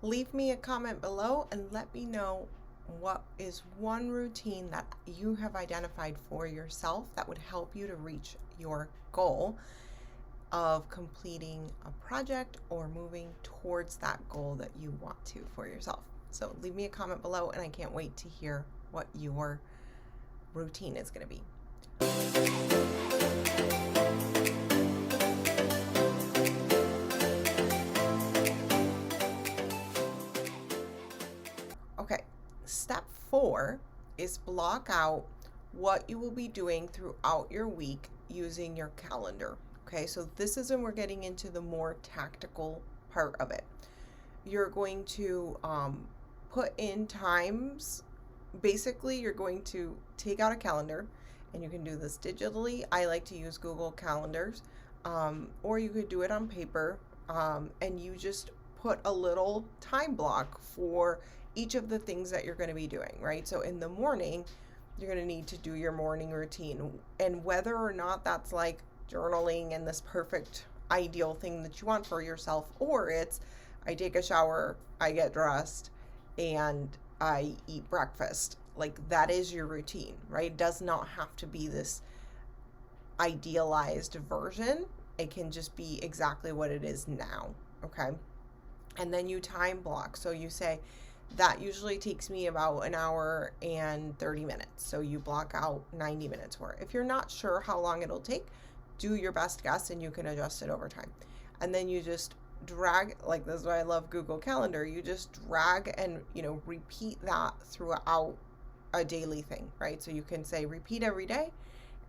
Leave me a comment below and let me know what is one routine that you have identified for yourself that would help you to reach your goal of completing a project or moving towards that goal that you want to for yourself. So leave me a comment below, and I can't wait to hear what your routine is going to be. Okay, step 4 is block out what you will be doing throughout your week using your calendar. Okay, so this is when we're getting into the more tactical part of it. You're going to put in times. Basically, you're going to take out a calendar, and you can do this digitally. I like to use Google Calendars, or you could do it on paper, and you just put a little time block for each of the things that you're going to be doing, right? So in the morning, you're going to need to do your morning routine, and whether or not that's like journaling and this perfect ideal thing that you want for yourself, or it's I take a shower, I get dressed, and I eat breakfast. Like, that is your routine, right? It does not have to be this idealized version. It can just be exactly what it is now, okay? And then you time block. So you say, that usually takes me about an hour and 30 minutes. So you block out 90 minutes for it. If you're not sure how long it'll take, do your best guess and you can adjust it over time. And then you just drag, like, this is why I love Google Calendar. You just drag and, repeat that throughout a daily thing, right? So you can say repeat every day,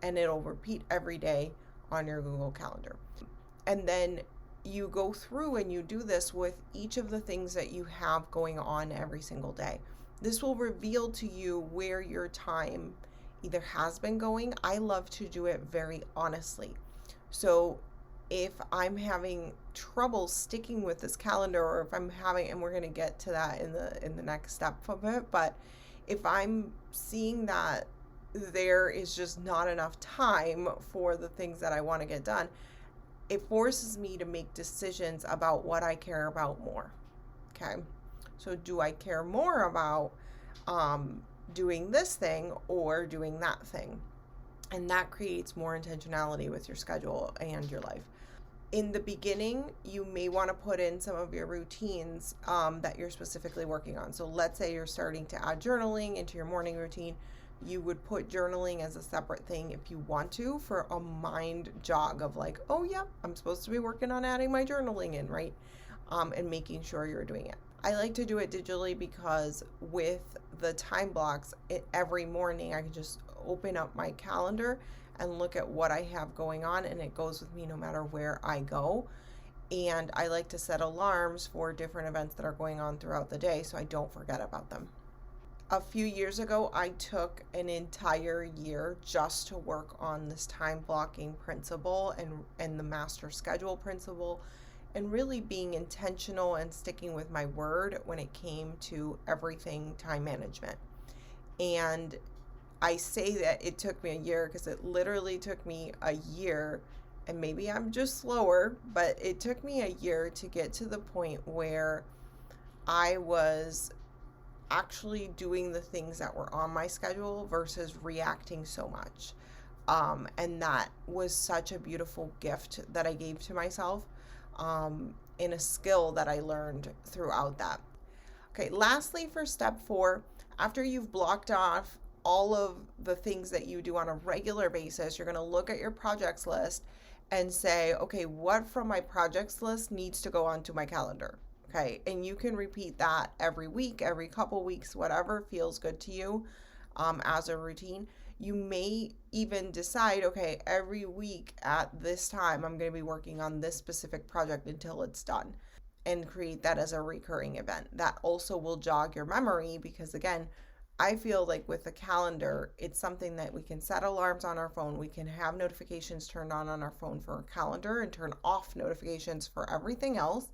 and it'll repeat every day on your Google Calendar. And then you go through and you do this with each of the things that you have going on every single day. This will reveal to you where your time either has been going. I love to do it very honestly. So if I'm having trouble sticking with this calendar, or if I'm having, and we're going to get to that in the next step of it, but if I'm seeing that there is just not enough time for the things that I want to get done, it forces me to make decisions about what I care about more. Okay, so do I care more about doing this thing or doing that thing? And that creates more intentionality with your schedule and your life. In the beginning, you may want to put in some of your routines that you're specifically working on. So let's say you're starting to add journaling into your morning routine. You would put journaling as a separate thing if you want to, for a mind jog of like, oh yeah, I'm supposed to be working on adding my journaling in, right? And making sure you're doing it. I like to do it digitally because with the time blocks, every morning I can just open up my calendar and look at what I have going on, and it goes with me no matter where I go. And I like to set alarms for different events that are going on throughout the day so I don't forget about them. A few years ago, I took an entire year just to work on this time blocking principle and the master schedule principle, and really being intentional and sticking with my word when it came to everything time management. And I say that it took me a year because it literally took me a year, and maybe I'm just slower, but it took me a year to get to the point where I was actually doing the things that were on my schedule versus reacting so much. And that was such a beautiful gift that I gave to myself, in a skill that I learned throughout that. Okay, lastly, for step 4, after you've blocked off all of the things that you do on a regular basis, you're going to look at your projects list and say, okay, what from my projects list needs to go onto my calendar? Okay, and you can repeat that every week, every couple weeks, whatever feels good to you, as a routine. You may even decide, okay, every week at this time, I'm going to be working on this specific project until it's done, and create that as a recurring event. That also will jog your memory because, again, I feel like with the calendar, it's something that we can set alarms on our phone. We can have notifications turned on our phone for a calendar and turn off notifications for everything else.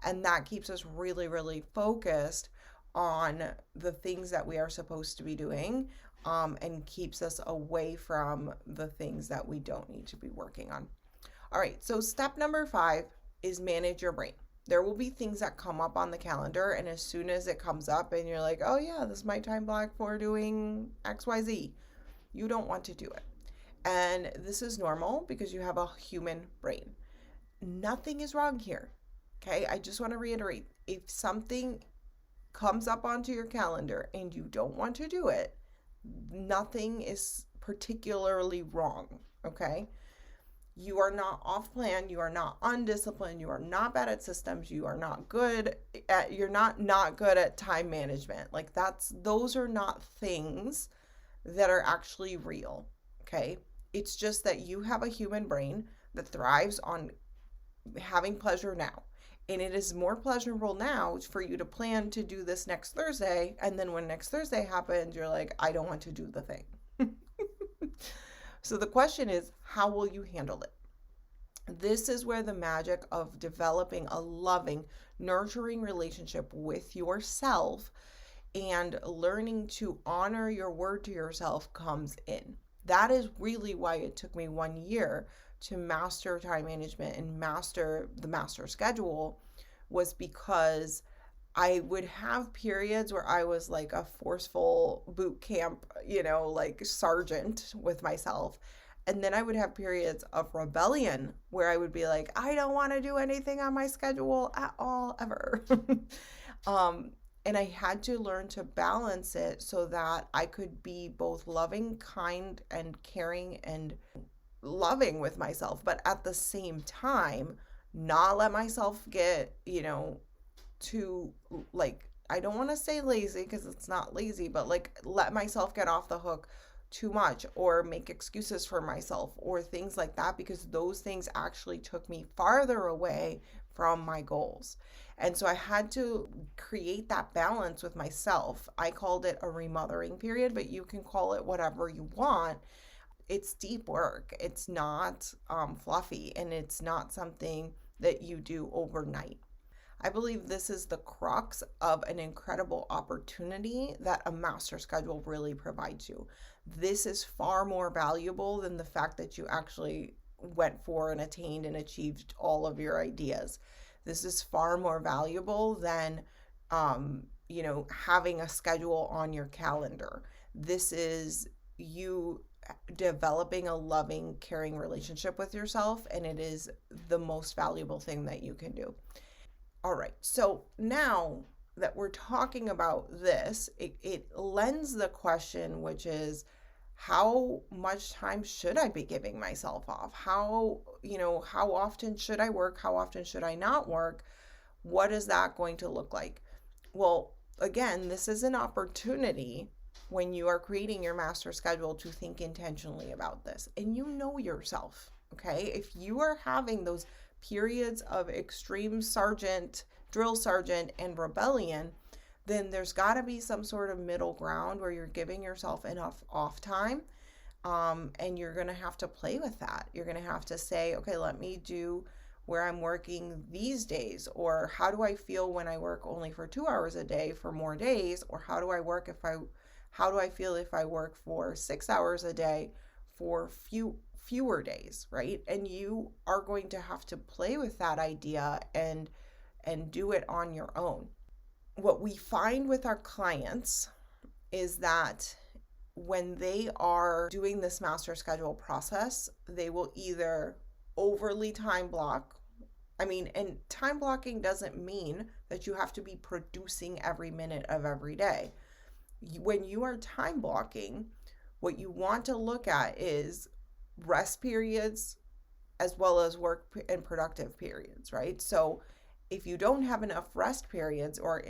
And that keeps us really, really focused on the things that we are supposed to be doing, and keeps us away from the things that we don't need to be working on. All right, so step number 5 is manage your brain. There will be things that come up on the calendar, and as soon as it comes up and you're like, oh yeah, this is my time block for doing XYZ, you don't want to do it. And this is normal because you have a human brain. Nothing is wrong here. Okay, I just want to reiterate, if something comes up onto your calendar and you don't want to do it, nothing is particularly wrong. Okay, you are not off plan, you are not undisciplined, you are not bad at systems, you are not good at, you're not good at time management. Like, those are not things that are actually real. Okay, it's just that you have a human brain that thrives on having pleasure now. And it is more pleasurable now for you to plan to do this next Thursday. And then when next Thursday happens, you're like, I don't want to do the thing. So the question is, how will you handle it? This is where the magic of developing a loving, nurturing relationship with yourself and learning to honor your word to yourself comes in. That is really why it took me 1 year to master time management and master the master schedule, was because I would have periods where I was like a forceful boot camp, like sergeant with myself. And then I would have periods of rebellion where I would be like, I don't want to do anything on my schedule at all, ever. And I had to learn to balance it so that I could be both loving, kind, and caring and loving with myself, but at the same time, not let myself get, too, like, I don't want to say lazy because it's not lazy, but like let myself get off the hook too much or make excuses for myself or things like that, because those things actually took me farther away from my goals. And so I had to create that balance with myself. I called it a remothering period, but you can call it whatever you want. It's deep work. It's not fluffy, and it's not something that you do overnight. I believe this is the crux of an incredible opportunity that a master schedule really provides you. This is far more valuable than the fact that you actually went for and attained and achieved all of your ideas. This is far more valuable than, having a schedule on your calendar. This is you developing a loving, caring relationship with yourself, and it is the most valuable thing that you can do. All right, so now that we're talking about this, it lends the question, which is, how much time should I be giving myself off? How often should I work? How often should I not work? What is that going to look like? Well, again, this is an opportunity when you are creating your master schedule to think intentionally about this. And you know yourself, okay? If you are having those periods of extreme drill sergeant, and rebellion, then there's got to be some sort of middle ground where you're giving yourself enough off time. And you're going to have to play with that. You're going to have to say, okay, let me do where I'm working these days, or how do I feel when I work only for 2 hours a day for more days, or how do I feel if I work for 6 hours a day for fewer days, right? And you are going to have to play with that idea and do it on your own. What we find with our clients is that when they are doing this master schedule process, they will either overly time block. And time blocking doesn't mean that you have to be producing every minute of every day. When you are time blocking, what you want to look at is rest periods as well as work and productive periods, right? So if you don't have enough rest periods or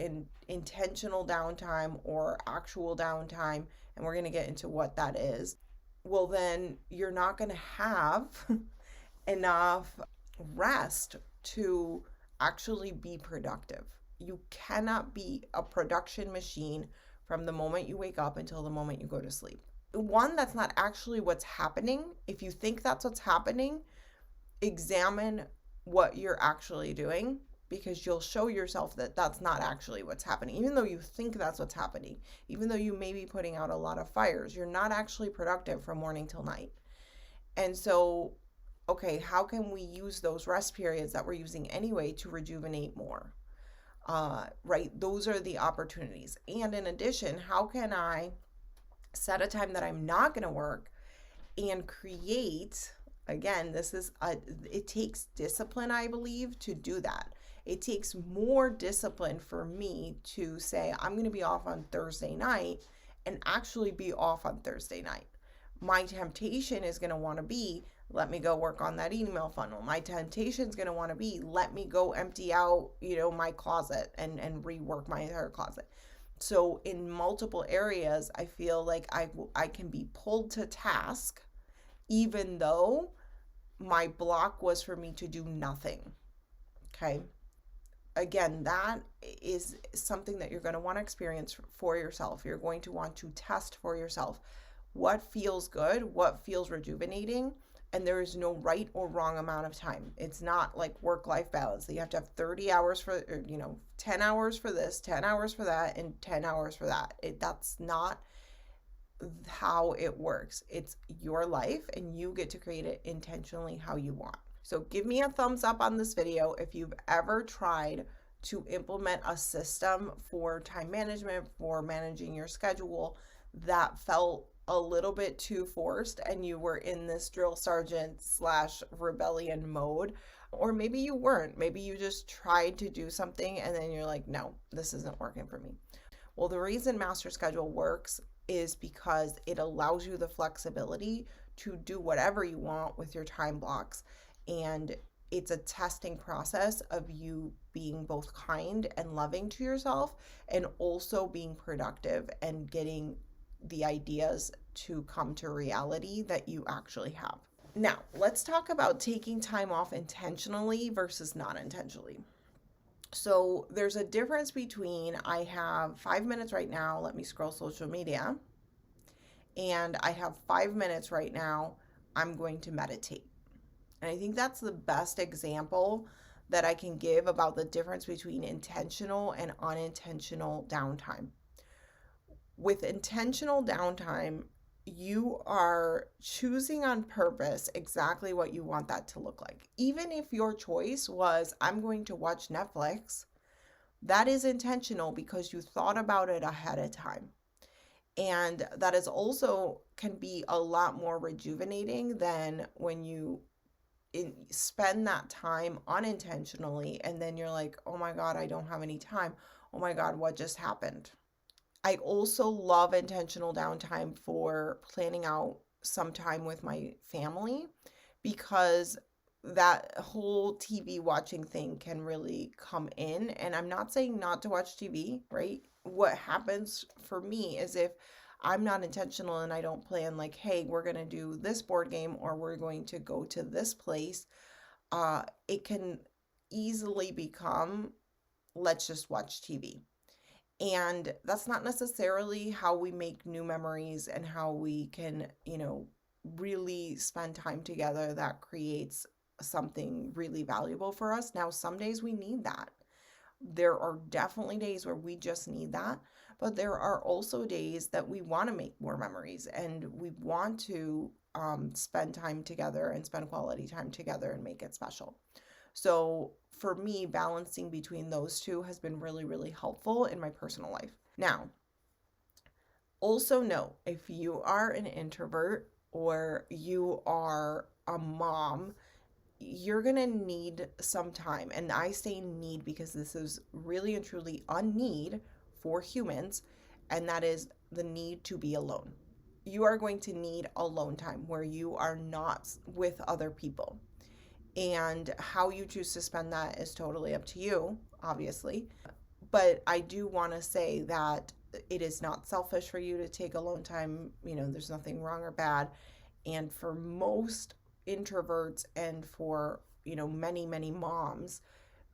intentional downtime or actual downtime, and we're going to get into what that is, well, then you're not going to have enough rest to actually be productive. You cannot be a production machine from the moment you wake up until the moment you go to sleep. One, that's not actually what's happening. If you think that's what's happening, examine what you're actually doing, because you'll show yourself that that's not actually what's happening. Even though you think that's what's happening, even though you may be putting out a lot of fires, you're not actually productive from morning till night. And so, okay, how can we use those rest periods that we're using anyway to rejuvenate more? Right? Those are the opportunities. And in addition, how can I set a time that I'm not going to work and create, again, it takes discipline, I believe, to do that. It takes more discipline for me to say, I'm going to be off on Thursday night and actually be off on Thursday night. My temptation is going to want to be, let me go work on that email funnel. My temptation is going to want to be, let me go empty out, my closet and rework my entire closet. So in multiple areas, I feel like I can be pulled to task, even though my block was for me to do nothing. Okay. Again, that is something that you're going to want to experience for yourself. You're going to want to test for yourself what feels good, what feels rejuvenating, and there is no right or wrong amount of time. It's not like work-life balance that you have to have 30 hours for, 10 hours for this, 10 hours for that, and 10 hours for that. That's not how it works. It's your life, and you get to create it intentionally how you want. So give me a thumbs up on this video if you've ever tried to implement a system for time management, for managing your schedule that felt a little bit too forced and you were in this drill sergeant / rebellion mode. Or maybe you weren't. Maybe you just tried to do something and then you're like, no, this isn't working for me. Well, the reason Master Schedule works is because it allows you the flexibility to do whatever you want with your time blocks. And it's a testing process of you being both kind and loving to yourself and also being productive and getting the ideas to come to reality that you actually have. Now, let's talk about taking time off intentionally versus not intentionally. So there's a difference between I have 5 minutes right now, let me scroll social media, and I have 5 minutes right now, I'm going to meditate. And I think that's the best example that I can give about the difference between intentional and unintentional downtime. With intentional downtime, you are choosing on purpose exactly what you want that to look like. Even if your choice was, I'm going to watch Netflix, that is intentional because you thought about it ahead of time. And that is also can be a lot more rejuvenating than when you spend that time unintentionally and then you're like, oh my God, I don't have any time. Oh my God, what just happened? I also love intentional downtime for planning out some time with my family because that whole TV watching thing can really come in. And I'm not saying not to watch TV, right? What happens for me is if I'm not intentional and I don't plan like, hey, we're going to do this board game or we're going to go to this place, it can easily become, let's just watch TV. And that's not necessarily how we make new memories and how we can, really spend time together that creates something really valuable for us. Now, some days we need that. There are definitely days where we just need that, but there are also days that we want to make more memories and we want to spend time together and spend quality time together and make it special. So for me, balancing between those two has been really, really helpful in my personal life. Now, also know if you are an introvert or you are a mom, you're going to need some time. And I say need because this is really and truly a need for humans, and that is the need to be alone. You are going to need alone time where you are not with other people. And how you choose to spend that is totally up to you, obviously. But I do want to say that it is not selfish for you to take alone time. There's nothing wrong or bad. And for most introverts and for, many, many moms,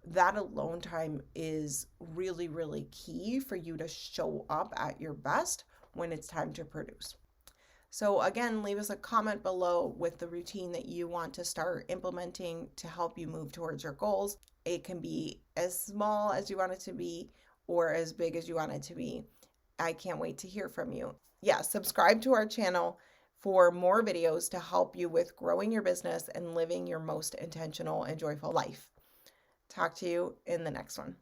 that alone time is really, really key for you to show up at your best when it's time to produce. So again, leave us a comment below with the routine that you want to start implementing to help you move towards your goals. It can be as small as you want it to be or as big as you want it to be. I can't wait to hear from you. Yeah, subscribe to our channel, for more videos to help you with growing your business and living your most intentional and joyful life. Talk to you in the next one.